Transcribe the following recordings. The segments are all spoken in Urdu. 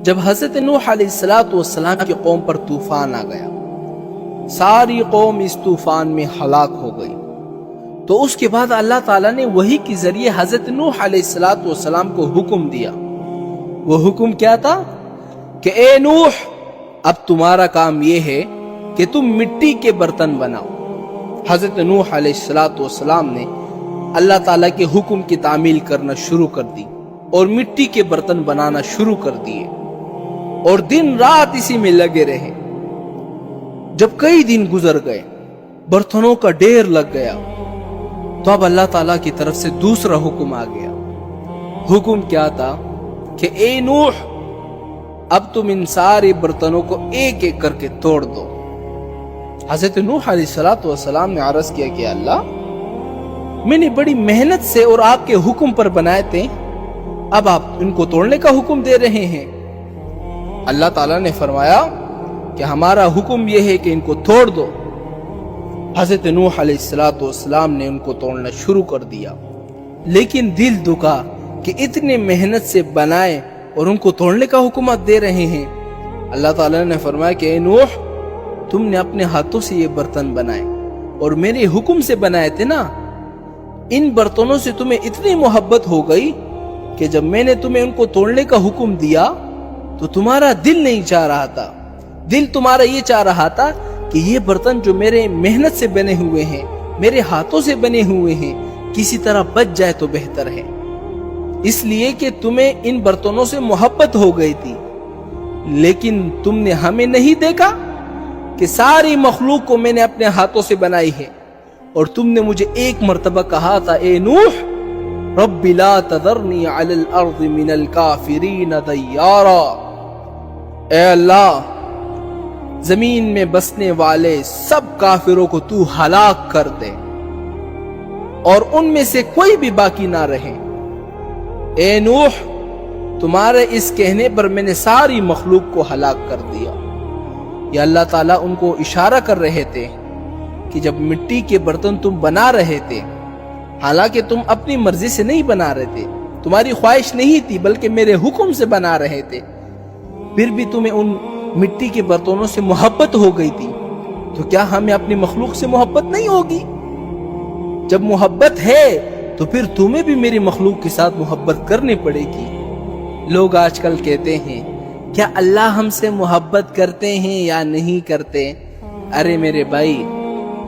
جب حضرت نوح علیہ السلام کی قوم پر طوفان آ گیا، ساری قوم اس طوفان میں ہلاک ہو گئی، تو اس کے بعد اللہ تعالیٰ نے وحی کے ذریعے حضرت نوح علیہ السلام کو حکم دیا۔ وہ حکم کیا تھا کہ اے نوح، اب تمہارا کام یہ ہے کہ تم مٹی کے برتن بناؤ۔ حضرت نوح علیہ السلام نے اللہ تعالیٰ کے حکم کی تعمیل کرنا شروع کر دی اور مٹی کے برتن بنانا شروع کر دیے، اور دن رات اسی میں لگے رہے۔ جب کئی دن گزر گئے، برتنوں کا ڈھیر لگ گیا، تو اب اللہ تعالیٰ کی طرف سے دوسرا حکم آ گیا۔ حکم کیا تھا کہ اے نوح، اب تم ان سارے برتنوں کو ایک ایک کر کے توڑ دو۔ حضرت نوح علیہ السلام نے عرض کیا کہ اللہ، میں نے بڑی محنت سے اور آپ کے حکم پر بنائے تھے، اب آپ ان کو توڑنے کا حکم دے رہے ہیں۔ اللہ تعالیٰ نے فرمایا کہ ہمارا حکم یہ ہے کہ ان کو توڑ دو۔ حضرت نوح علیہ السلام نے ان کو توڑنا شروع کر دیا، لیکن دل دکھا کہ اتنے محنت سے بنائے اور ان کو توڑنے کا حکومت دے رہے ہیں۔ اللہ تعالیٰ نے فرمایا کہ اے نوح، تم نے اپنے ہاتھوں سے یہ برتن بنائے اور میرے حکم سے بنائے تھے نا، ان برتنوں سے تمہیں اتنی محبت ہو گئی کہ جب میں نے تمہیں ان کو توڑنے کا حکم دیا تو تمہارا دل نہیں چاہ رہا تھا، دل تمہارا یہ چاہ رہا تھا کہ یہ برتن جو میرے محنت سے بنے ہوئے ہیں، میرے ہاتھوں سے بنے ہوئے ہیں، کسی طرح بچ جائے تو بہتر ہے، اس لیے کہ تمہیں ان برتنوں سے محبت ہو گئی تھی۔ لیکن تم نے ہمیں نہیں دیکھا کہ ساری مخلوق کو میں نے اپنے ہاتھوں سے بنائی ہے، اور تم نے مجھے ایک مرتبہ کہا تھا اے نوح، رب لا تذرنی علی الارض من الکافرین دیارا، اے اللہ، زمین میں بسنے والے سب کافروں کو تو ہلاک کر دے اور ان میں سے کوئی بھی باقی نہ رہے۔ اے نوح، تمہارے اس کہنے پر میں نے ساری مخلوق کو ہلاک کر دیا۔ یا اللہ تعالیٰ ان کو اشارہ کر رہے تھے کہ جب مٹی کے برتن تم بنا رہے تھے، حالانکہ تم اپنی مرضی سے نہیں بنا رہے تھے، تمہاری خواہش نہیں تھی بلکہ میرے حکم سے بنا رہے تھے، پھر بھی تمہیں ان مٹی کے برتنوں سے محبت ہو گئی تھی، تو کیا ہمیں اپنی مخلوق سے محبت نہیں ہوگی؟ جب محبت ہے تو پھر تمہیں بھی میری مخلوق کے ساتھ محبت کرنی پڑے گی۔ لوگ آج کل کہتے ہیں کیا اللہ ہم سے محبت کرتے ہیں یا نہیں کرتے؟ ارے میرے بھائی،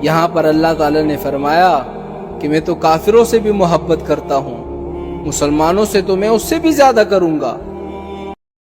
یہاں پر اللہ تعالی نے فرمایا کہ میں تو کافروں سے بھی محبت کرتا ہوں، مسلمانوں سے تو میں اس سے بھی زیادہ کروں گا۔